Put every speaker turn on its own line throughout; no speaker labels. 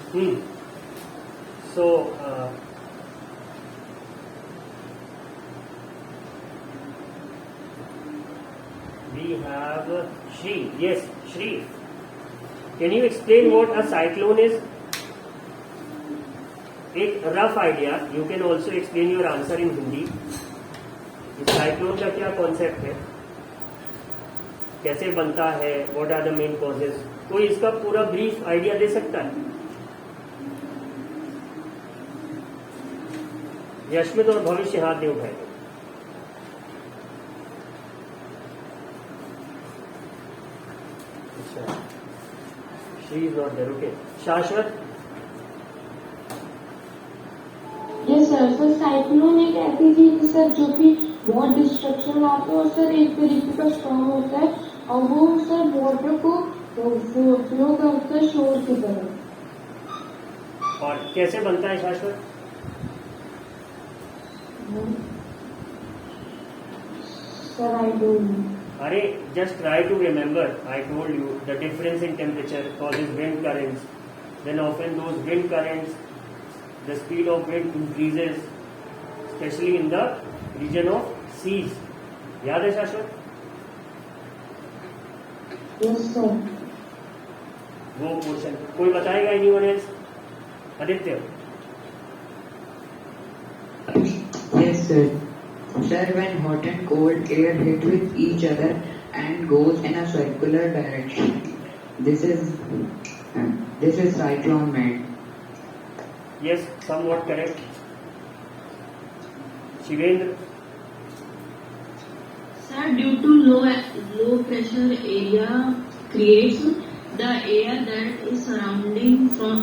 So we have Shri. Yes, Shri. Can you explain what a cyclone is? एक rough idea. You can also explain your answer in Hindi. Cyclone का क्या concept है, कैसे बनता है, what are the main causes? कोई इसका पूरा ब्रीफ आइडिया दे सकता है? यशमित और भविष्य हाथ नहीं उठाएंगे. अच्छा, she is not there. Okay, Shashwat.
Yes sir. Sir cyclone एक ऐसी चीज है सर जो कि बहुत डिस्ट्रक्शन लाता है और सर एक तरीके का स्ट्रॉन्ग होता है और वो सर वाटर को फ्लो करता है शोर की तरह.
और कैसे बनता है शाश्वत?
Sir I don't know.
अरे just try to remember. I told you the difference in temperature causes wind currents. Then often those wind currents, the speed of wind increases, especially in the region of seas. याद है शाश्वत?
Yes sir.
वो portion कोई बताएगा? Anyone else? Aditya.
Yes, sir. Sir, when hot and cold air hit with each other and goes in a circular direction, this is cyclone made.
Yes, somewhat correct. Shivendra.
Sir, due to low pressure area creates the air that is surrounding from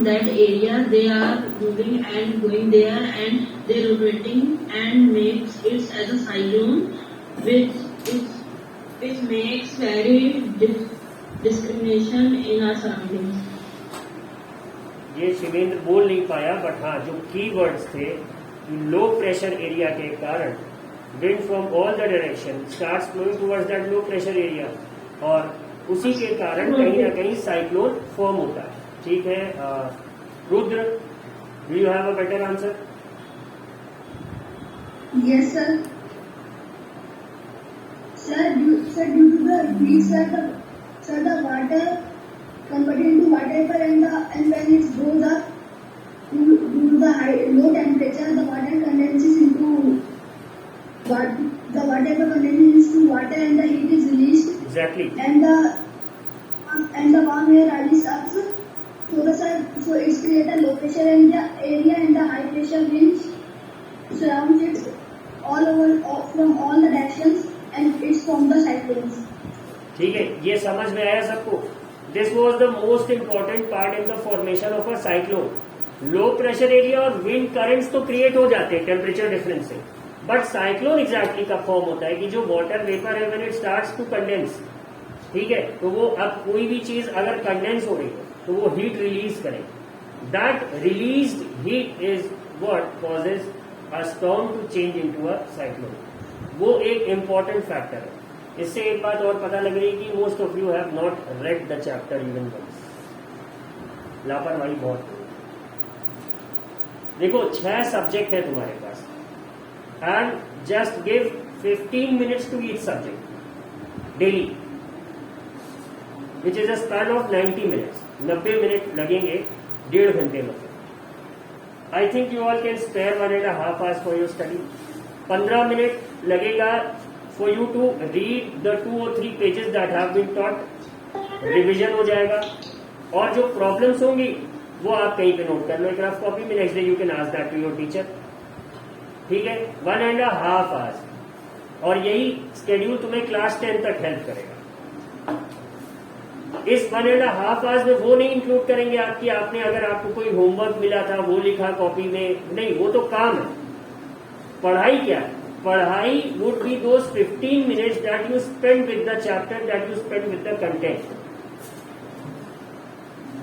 that area. They are moving and going there and they rotating and makes it as a cyclone, which makes very discrimination in our surroundings.
ये शिवेंद्र बोल नहीं पाया, but हाँ जो की words थे, लो pressure area के कारण wind from all the direction starts flowing towards that low pressure area, और उसी के कारण कहीं ना कहीं साइक्लोन फॉर्म होता है. ठीक है. Rudra, do you have a better answer?
Yes, sir. Sir, due to the breeze, the water converted into water vapor and when it goes up due to the low temperature, the water condenses into the water vapor condenses into water and the heat is released.
Exactly.
And the warm air rises up. So it's create a low pressure area and the high pressure winds surrounds it all over from all the directions and it's from the cyclones.
ठीक है, ये समझ में आया सबको? This was the most important part in the formation of a cyclone. Low pressure area और wind currents तो create हो जाते हैं टेम्परेचर डिफरेंस से, बट साइक्लोन एग्जैक्टली कब फॉर्म होता है कि जो वाटर वेपर है when it starts to condense. ठीक है, तो वो अब कोई भी चीज अगर कंडेंस हो रही है तो वो हीट रिलीज करे. That released heat is what causes a storm to change into a cyclone. वो एक इम्पॉर्टेंट फैक्टर है. इससे एक बात और पता लग रही है कि most of you have not read the chapter even once. लापरवाही बहुत. देखो 6 सब्जेक्ट है तुम्हारे पास and just give 15 minutes to each subject daily, which is a span of 90 minutes. 90 minute लगेंगे 1.5 घंटे में. I think you all can spare 1.5 hours for your study. 15 minute लगेगा for you to read the 2 or 3 pages that have been taught. Revision हो जाएगा और जो problems होंगी वो आप कहीं पे नोट कर लो एक रफ कॉपी में. Next day you can ask that to your teacher. ठीक है, 1.5 hours. और यही स्केड्यूल तुम्हें क्लास 10 तक हेल्प करेगा. इस 1.5 hours में वो नहीं इंक्लूड करेंगे आपकी आपने अगर आपको कोई होमवर्क मिला था वो लिखा कॉपी में, नहीं, वो तो काम है. पढ़ाई क्या है? पढ़ाई would be those 15 minutes that you spend with the chapter, that you spend with the content.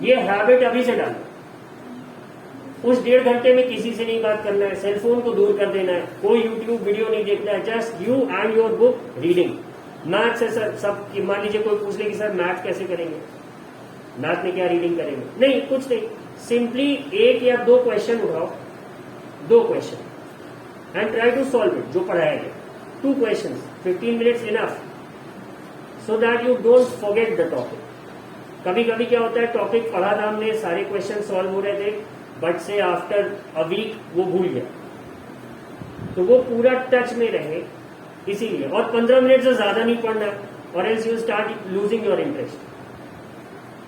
ये हैबिट अभी से डालो. उस 1.5 घंटे में किसी से नहीं बात करना है, सेलफोन को दूर कर देना है, कोई यूट्यूब वीडियो नहीं देखना है. Just you and your book reading. Math से सर सब मान लीजिए कोई पूछ ले कि सर मैथ कैसे करेंगे, मैथ में क्या रीडिंग करेंगे? नहीं, कुछ नहीं, सिंपली एक या दो क्वेश्चन उठाओ, 2 question and try to solve it, जो पढ़ाया गया 2 question, 15 minutes enough, so that you don't forget the topic. कभी कभी क्या होता है, टॉपिक पढ़ा था हमने, सारे क्वेश्चन सॉल्व हो रहे थे, बट से आफ्टर अ वीक वो भूल गया, तो वो पूरा टच में रहे इसीलिए. और 15 मिनट से ज्यादा नहीं पढ़ना, और else you start losing your interest.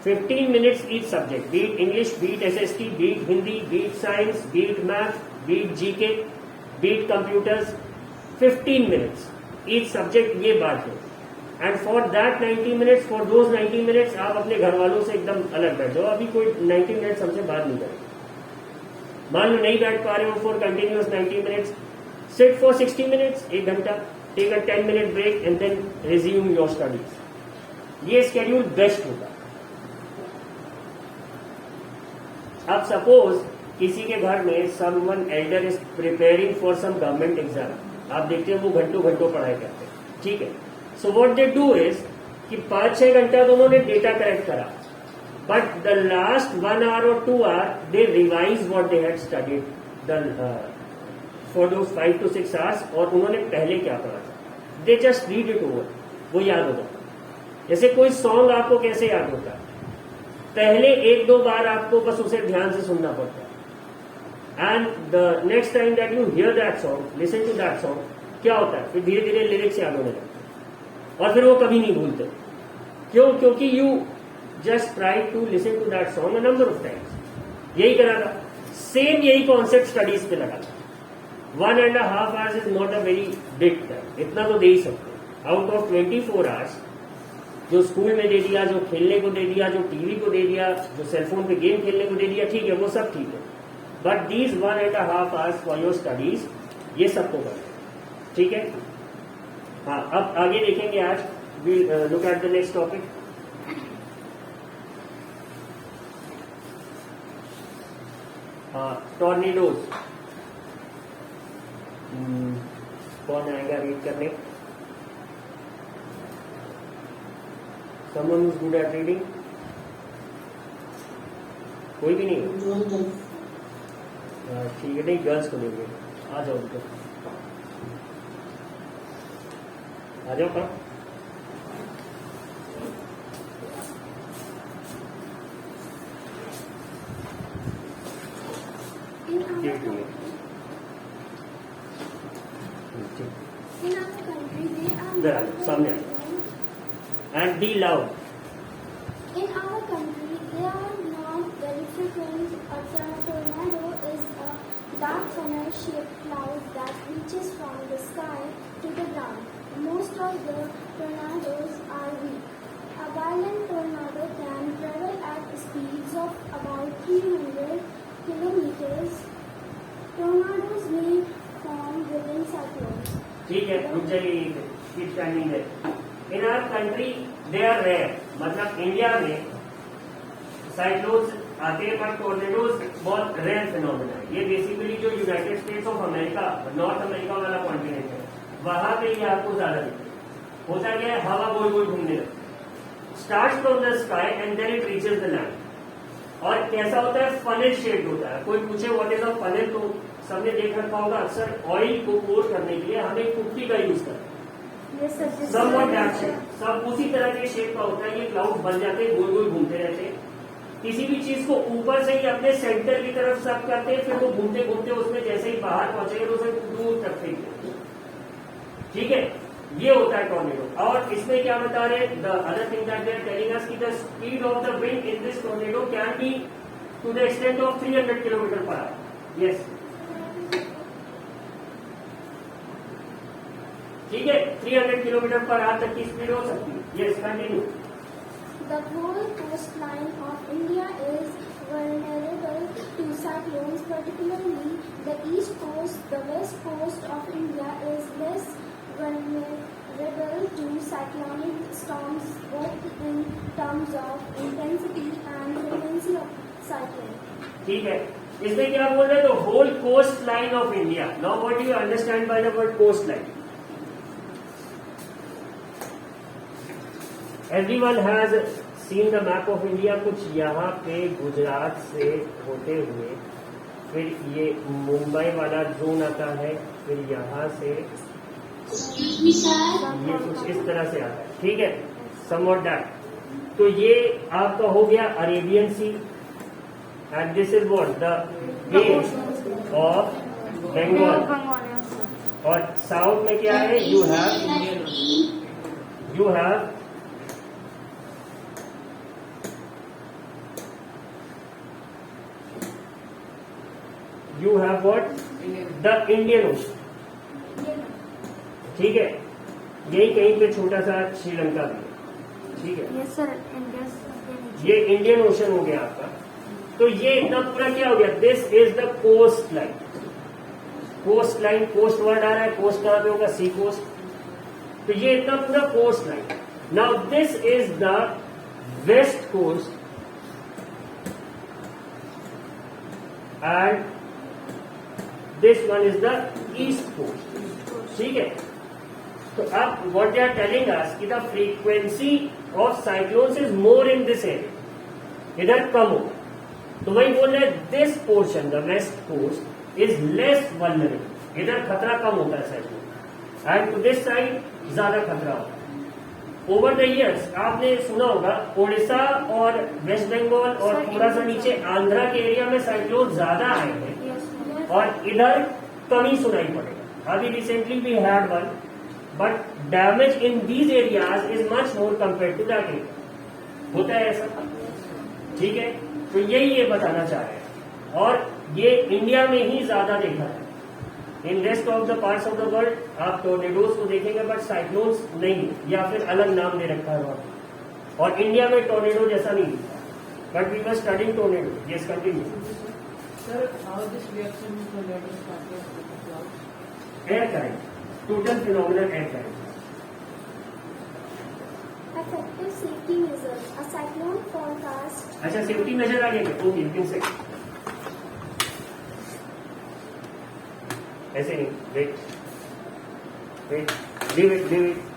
15 minutes each subject, be it English, be it SST, be it Hindi, be it science, be it math, be it GK, be it computers, 15 minutes each subject, ये बात है. And for that 90 minutes, for those 90 minutes आप अपने घर वालों से एकदम अलग बैठ जाओ. अभी कोई 90 minutes हमसे बात नहीं करेगा. मान लो नहीं बैठ पा रहे हो for continuous 90 minutes, sit for 60 minutes, 1 घंटा, take a 10 minute break and then resume your studies. ये स्केड्यूल बेस्ट होगा. अब सपोज किसी के घर में someone elder is preparing for some government exam, आप देखते हो वो घंटों घंटों पढ़ाई करते हैं, ठीक है. So what they do is कि 5-6 घंटा तो उन्होंने डेटा कलेक्ट करा, but the last 1 hour or 2 hour they revise what they had studied for those 5 to 6 hours, और उन्होंने पहले क्या पढ़ा था, they just read it over, वो याद होता. जैसे कोई सॉन्ग आपको कैसे याद होता है, पहले 1-2 बार आपको बस उसे ध्यान से सुनना पड़ता है, and the next time that you hear that song, listen to that song, क्या होता है, फिर धीरे धीरे लिरिक्स याद होने लगते हैं, और फिर वो कभी नहीं भूलते. क्यों? क्योंकि you just try to listen to that song a number of times. यही करा था, सेम यही कॉन्सेप्ट स्टडीज पे लगा था. 1.5 hours is not a very big time, इतना तो दे ही सकते. आउट ऑफ 24 hours जो स्कूल में दे दिया, जो खेलने को दे दिया, जो टीवी को दे दिया, जो सेलफोन पे गेम खेलने को दे दिया, ठीक है, वो सब ठीक है, but these 1.5 hours for your studies, ये सबको करना, ठीक है. हाँ, अब आगे देखेंगे. आज we look at the next topic. हाँ, टॉर्नेडोज. कौन आएगा रीड करने? Someone who's good at reading? कोई भी नहीं. ठीक है, नहीं, गर्ल्स को देंगे. आ जाओ उनको, आ जाओ. कहाँ? इधर आ जाओ, सामने आ जाओ. And be loud.
In our country, they are not very frequent. A tornado is a dark funnel-shaped cloud that reaches from the sky to the ground. Most of the tornadoes are weak. A violent tornado can travel at speeds of about 300 kilometers. Tornadoes may form within cyclones.
ठीक है, रुक जाइए, keep standing there. In our country they are rare, मतलब India में cyclones आते हैं, but tornadoes बहुत rare phenomena है. ये बेसिकली जो United States of America, North America वाला कॉन्टिनेंट है, वहां पे ये आपको ज्यादा दिखते हैं. होता क्या है, हवा गोल गोल घूमने लगती है, start from the sky and then it reaches the land. और कैसा होता है, फनेल शेप होता है. कोई पूछे व्हाट इज अ फनेल, तो सबने देख रखा होगा, अक्सर ऑयल को पोर करने के लिए हमें कुट्टी का यूज करते हैं. सब उसी तरह के शेप का होता है. ये क्लाउड बन जाते हैं, गोल गोल घूमते रहते हैं. किसी भी चीज को ऊपर से ही अपने सेंटर की तरफ सब करते हैं, फिर वो घूमते घूमते उसमें जैसे ही बाहर पहुंचेंगे तो उसे दूर तक फेंकते हैं. ठीक है, ये होता है टॉर्नेडो. और इसमें क्या बता रहे हैं, the other thing that they are telling us कि the speed of the wind in this tornado can be to the extent of 300 kilometre per hour. Yes, ठीक है, 300 किलोमीटर पर आवर तक की स्पीड हो सकती है. Yes, continue.
The whole coastline of India is vulnerable to cyclones, particularly the east coast. The west coast of India is less vulnerable to cyclonic storms, both in terms of intensity and frequency of cyclone.
ठीक है, इसमें क्या बोल रहे हैं, तो whole coast line of India. Now what do you understand by the word coast line? Everyone has seen the map of India, कुछ यहाँ पे गुजरात से होते हुए फिर ये मुंबई वाला जोन आता है, फिर यहाँ से ये कुछ इस तरह से आता है, ठीक है, समवॉट दैट। तो ये आपका हो गया Arabian Sea, and this is what the Bay of Bengal. और साउथ में क्या है, you have what? The Indian Ocean, ठीक है, यही कहीं पे छोटा सा श्रीलंका भी है, ठीक है।
यस सर,
ये इंडियन ओशन हो गया आपका। तो ये इतना पूरा क्या हो गया, this is the coast line. Coast line, coast word आ रहा है, कोस्ट कहां पे होगा, सी कोस्ट। तो ये इतना पूरा coast line. Now this is the west coast and this one is the east coast, ठीक है। तो अब what they are telling us कि the frequency of cyclones is more in this area, इधर कम हो। तो वही बोल रहे हैं this portion the west coast is less vulnerable, इधर खतरा कम होता है cyclone, and to this side ज्यादा खतरा होता है। ओवर द ईयर्स आपने सुना होगा उड़ीसा और वेस्ट बंगाल और थोड़ा सा नीचे आंध्रा के एरिया में साइक्लोन ज्यादा आए हैं और इधर कमी सुनाई पड़ेगा। अभी recently we had one, but damage in these areas is much more compare to that area. होता है ऐसा, ठीक है। तो यही ये बताना चाह रहे हैं, और ये इंडिया में ही ज्यादा देखा है। In rest of the parts of the world आप टोर्नेडोज को देखेंगे, बट साइक्लोन्स नहीं, या फिर अलग नाम दे रखा है वहां। और इंडिया में टोर्नेडो जैसा नहीं दिखता, but we were studying tornado. Yes, continue.
Sir, how this reaction is related to clouds?
Air current, total phenomenon air current.
effective safety measures. A cyclone forecast.
अच्छा, सेफ्टी मेजर आ गया, okay, you can say ऐसे नहीं, wait, leave it.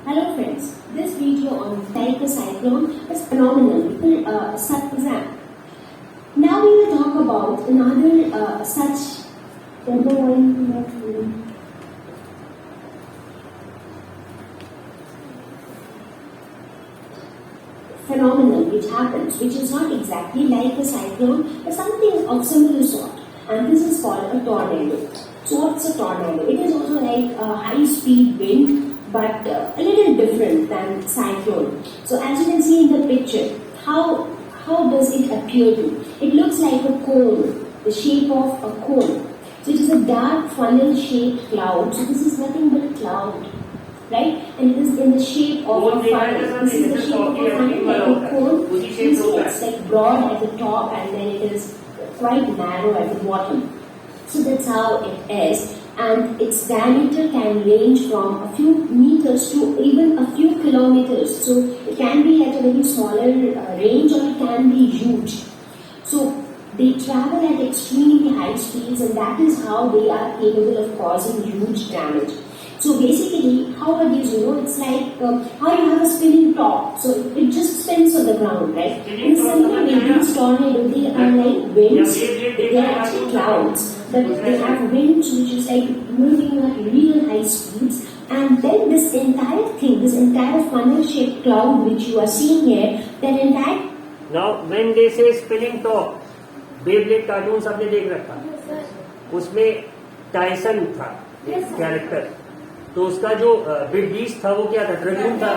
Hello friends, this video on Taika cyclone is phenomenal. Exam. Now we will talk about another such phenomenon which happens, which is not exactly like a cyclone, but something of similar sort. And this is called a tornado. So what's a tornado? It is also like a high-speed wind, but a little different than cyclone. So as you can see in the picture, how does it appear to? It looks like a cone, the shape of a cone. So it is a dark funnel-shaped cloud. So this is nothing but a cloud, right? And it is in the shape of a funnel. This is the shape of a funnel, like a cone. You see, it's like broad at the top, and then it is quite narrow at the bottom. So that's how it is. And its diameter can range from a few meters to even a few kilometers. So it can be at a very smaller range, or it can be huge. So they travel at extremely high speeds, and that is how they are capable of causing huge damage. So basically, how it is, it's like how you have a spinning top. So it just spins on the ground, right? In the same way, these tornadoes, they are like winds. They are actually clouds, but they have winds which is like moving at real high speeds. And then this entire thing, this entire funnel-shaped cloud which you are seeing here, that entire
now when they से spinning top, Beyblade cartoon सबने देख रखा,
Yes, sir.
उसमें Tyson था character, तो उसका जो big beast था वो क्या था? ड्रैगून था।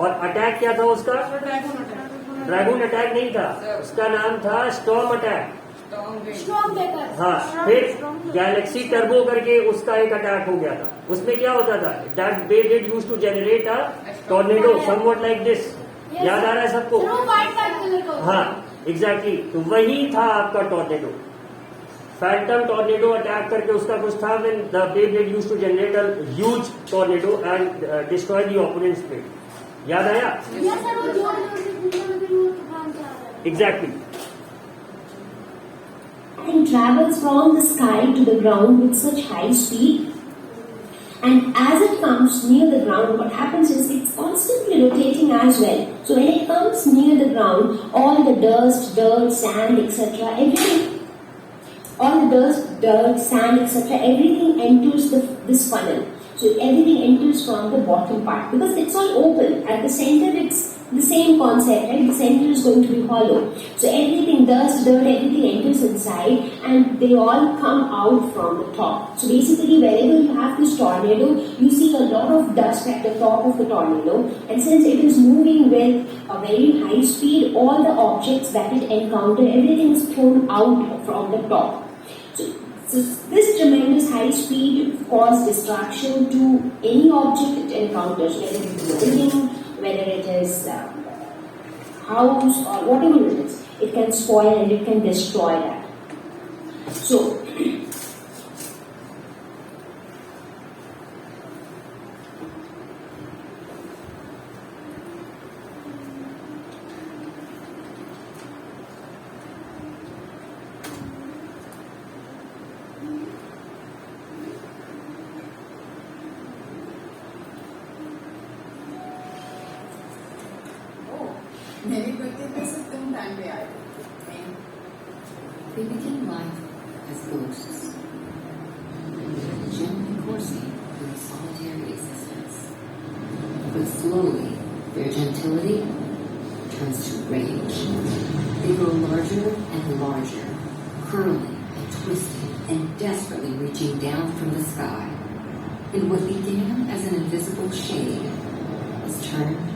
और अटैक क्या था उसका? ड्रैगून अटैक नहीं था, उसका नाम था स्टॉर्म अटैक।
Strong breaker.
हाँ, फिर गैलेक्सी टर्बो करके उसका एक अटैक हो गया था। उसमें क्या होता था? That Beyblade used to generate a tornado somewhat like this.
Yes,
याद आ रहा है सबको?
Through white colour का.
हाँ, एग्जैक्टली, तो वही था आपका टॉर्नेडो। फैंटम टॉर्नेडो अटैक करके उसका कुछ था, when the Beyblade used to generate a huge tornado and destroy the opponents plate. याद आया?
Yes, sir. वो जोर से घूमने में वो तूफान जा रहा है.
Exactly.
And travels from the sky to the ground with such high speed. And as it comes near the ground, what happens is it's constantly rotating as well. So when it comes near the ground, all the dust, dirt, sand, etc., all the dust, dirt, sand, etc., everything enters this funnel. So everything enters from the bottom part because it's all open. At the center, it's the same concept, right? The center is going to be hollow. So everything, dust, dirt, everything enters inside and they all come out from the top. So basically, wherever you have this tornado, you see a lot of dust at the top of the tornado. And since it is moving with a very high speed, all the objects that it encounters, everything is thrown out from the top. So this tremendous high speed causes destruction to any object it encounters, whether it is a building, whether it is a house or whatever it is. It can spoil and it can destroy that. So,
मेरी birthday पे से तुम time पे आए थे।
They begin life as ghosts, gently coursing through a solitary existence. But slowly, their gentility turns to rage. They grow larger and larger, curling and twisting and desperately reaching down from the sky. And what began as an invisible shade is turned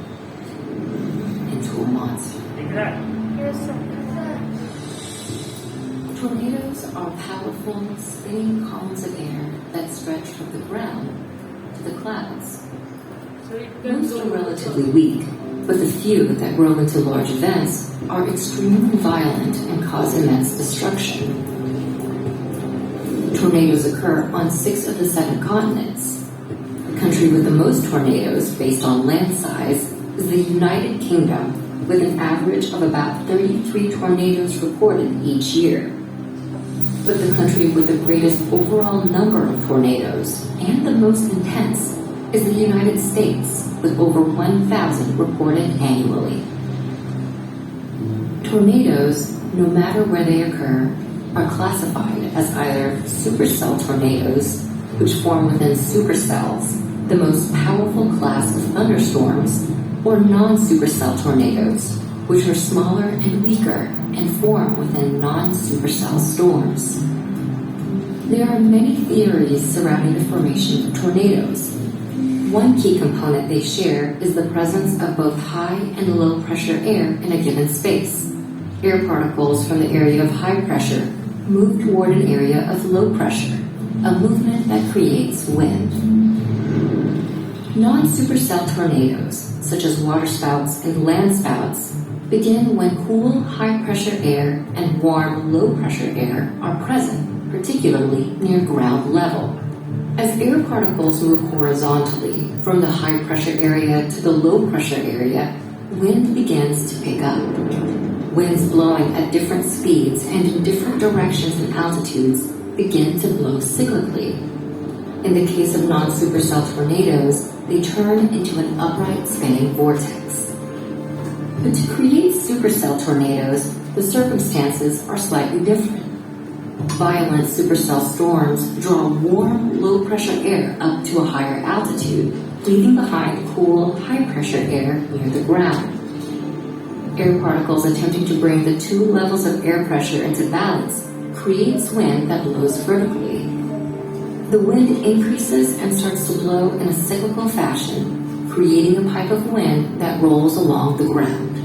into a monster.
Yes, sir.
Tornadoes are powerful, spinning columns of air that stretch from the ground to the clouds.
So it can
Most
go
are relatively weak, but the few that grow into large events are extremely violent and cause immense destruction. Tornadoes occur on 6 of the 7 continents. The country with the most tornadoes based on land size is the United Kingdom, with an average of about 33 tornadoes recorded each year. But the country with the greatest overall number of tornadoes and the most intense is the United States, with over 1,000 reported annually. Tornadoes, no matter where they occur, are classified as either supercell tornadoes, which form within supercells, the most powerful class of thunderstorms, or non-supercell tornadoes, which are smaller and weaker and form within non-supercell storms. There are many theories surrounding the formation of tornadoes. One key component they share is the presence of both high and low pressure air in a given space. Air particles from the area of high pressure move toward an area of low pressure, a movement that creates wind. Non-supercell tornadoes, such as waterspouts and landspouts, begin when cool, high-pressure air and warm, low-pressure air are present, particularly near ground level. As air particles move horizontally from the high-pressure area to the low-pressure area, wind begins to pick up. Winds blowing at different speeds and in different directions and altitudes begin to blow cyclically. In the case of non-supercell tornadoes, they turn into an upright spinning vortex. But to create supercell tornadoes, the circumstances are slightly different. Violent supercell storms draw warm, low-pressure air up to a higher altitude, leaving behind cool, high-pressure air near the ground. air particles attempting to bring the two levels of air pressure into balance, creates wind that blows vertically. The wind increases and starts to blow in a cyclical fashion, creating a pipe of wind that rolls along the ground.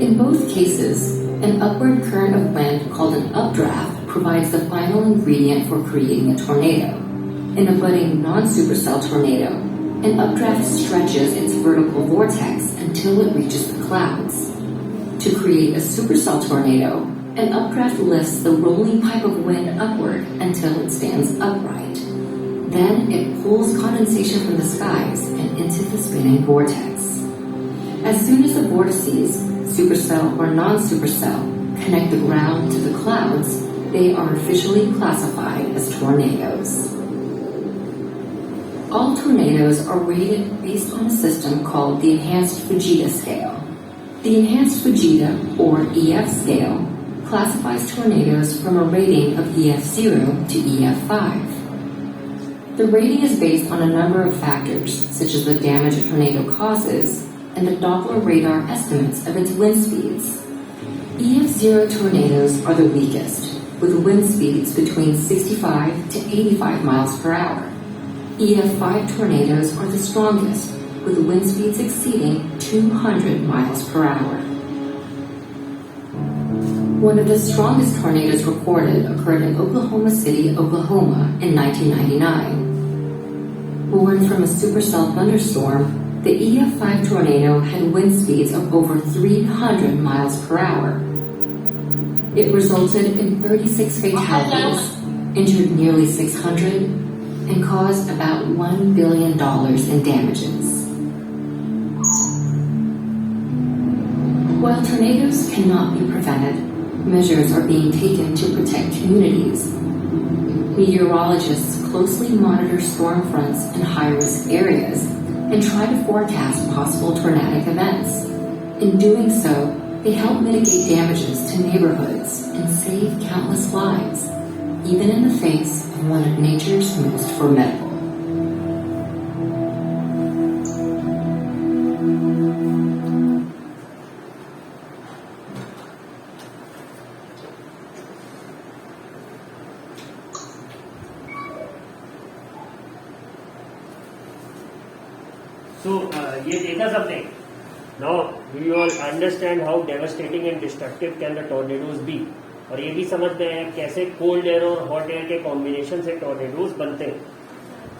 In both cases, an upward current of wind called an updraft provides the final ingredient for creating a tornado. In a budding non-supercell tornado, an updraft stretches its vertical vortex until it reaches the clouds. To create a supercell tornado, an updraft lifts the rolling pipe of wind upward until it stands upright. Then it pulls condensation from the skies and into the spinning vortex. As soon as the vortices, supercell or non-supercell, connect the ground to the clouds, they are officially classified as tornadoes. All tornadoes are rated based on a system called the Enhanced Fujita Scale. The Enhanced Fujita, or EF scale, classifies tornadoes from a rating of EF0 to EF5. The rating is based on a number of factors, such as the damage a tornado causes and the Doppler radar estimates of its wind speeds. EF0 tornadoes are the weakest, with wind speeds between 65 to 85 miles per hour. EF5 tornadoes are the strongest, with wind speeds exceeding 200 miles per hour. One of the strongest tornadoes recorded occurred in Oklahoma City, Oklahoma in 1999. Born from a supercell thunderstorm, the EF5 tornado had wind speeds of over 300 miles per hour. It resulted in 36 fatalities, injured nearly 600, and caused about $1 billion in damages. While tornadoes cannot be prevented, measures are being taken to protect communities. Meteorologists closely monitor storm fronts in high-risk areas and try to forecast possible tornadic events. In doing so, they help mitigate damages to neighborhoods and save countless lives, even in the face of one of nature's most formidable.
So, ये देखा सबने. Now, do you all understand how devastating and destructive can the tornadoes be? और ये भी समझ में आया कैसे कोल्ड एयर और हॉट एयर के कॉम्बिनेशन से टॉर्नेडोज बनते हैं.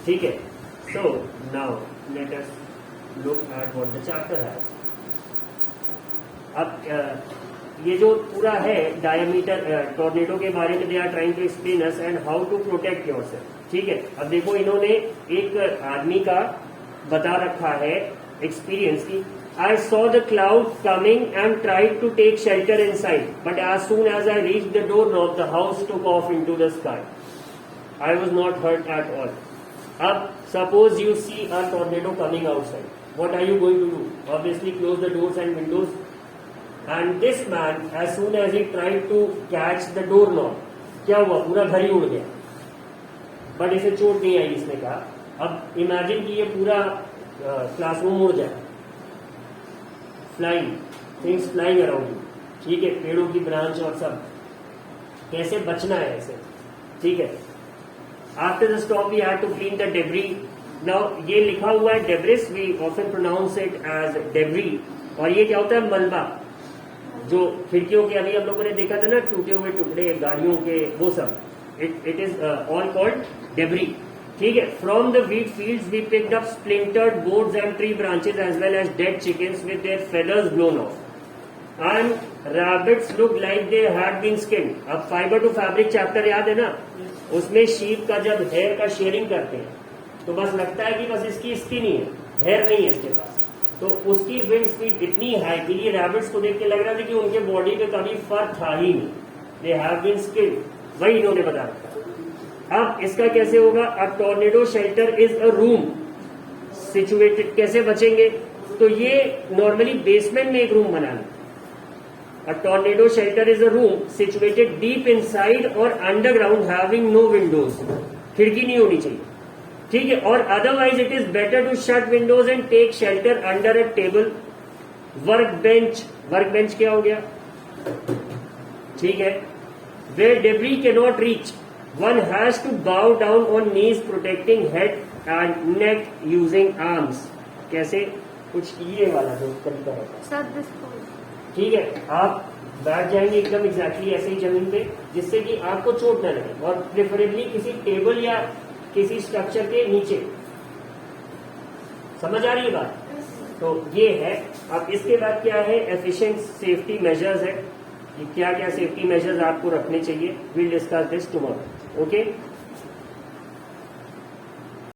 ठीक है. So now let us look at what the chapter has. अब ये जो पूरा है डायमीटर टॉर्नेडो के बारे में, they are trying to explain us and how to protect yourself. ठीक है. अब देखो इन्होंने एक आदमी का बता रखा है एक्सपीरियंस की. I saw the cloud coming and tried to take shelter inside, but as soon as I reached the doorknob, the house took off into the sky. I was not hurt at all. अब suppose you see a tornado coming outside. What are you going to do? Obviously close the doors and windows. And this man, as soon as he tried to catch the doorknob, क्या हुआ? पूरा घर ही उड़ गया. But इसे चोट नहीं आई. इसने कहा अब इमेजिन कि ये पूरा क्लासरूम उड़ जाए. Flying things flying around you. ठीक है. पेड़ों की ब्रांच और सब. कैसे बचना है ऐसे. ठीक है. After the stop we had to clean the debris. Now ये लिखा हुआ है debris, we often pronounce it as debris. और ये क्या होता है? मलबा. जो खिड़कियों के अभी हम लोगों ने देखा था ना, टूटे हुए टुकड़े गाड़ियों के, वो सब. It is all called debris. ठीक है. From the wheat fields we picked up splintered boards and tree branches as well as dead chickens with their feathers blown off. And rabbits look like they had been skinned. अब fibre to fabric chapter याद है ना, उसमें sheep का जब hair का sharing करते हैं तो बस लगता है कि बस इसकी स्किन ही है, हेयर नहीं है इसके पास. तो उसकी विंड स्पीड इतनी हाई थी, ये रैबिट्स को देख के लग रहा था कि उनके बॉडी पे कभी फर था ही नहीं. They have been skinned. वही इन्होंने बता रखा. अब इसका कैसे होगा? A tornado shelter is a room situated. कैसे बचेंगे? तो ये नॉर्मली बेसमेंट में एक रूम बना लें. A tornado shelter is a room situated deep inside और अंडरग्राउंड हैविंग नो विंडोज. खिड़की नहीं होनी चाहिए. ठीक है. और otherwise it is better to shut windows and take shelter under a table work bench क्या हो गया, ठीक है। Where debris can not reach, one has to bow down on knees protecting head and neck using arms. कैसे, कुछ ये वाला जो तरीका रहता है, ठीक है। आप बैठ जाएंगे एकदम एग्जैक्टली ऐसे ही जमीन पे, जिससे कि आपको चोट न लगे, और प्रेफरेबली किसी टेबल या किसी स्ट्रक्चर के नीचे। समझ आ रही है बात? तो ये है। अब इसके बाद क्या है, एफिशिएंट सेफ्टी मेजर्स है, कि क्या क्या सेफ्टी मेजर्स आपको रखने चाहिए। Will discuss this tomorrow, okay.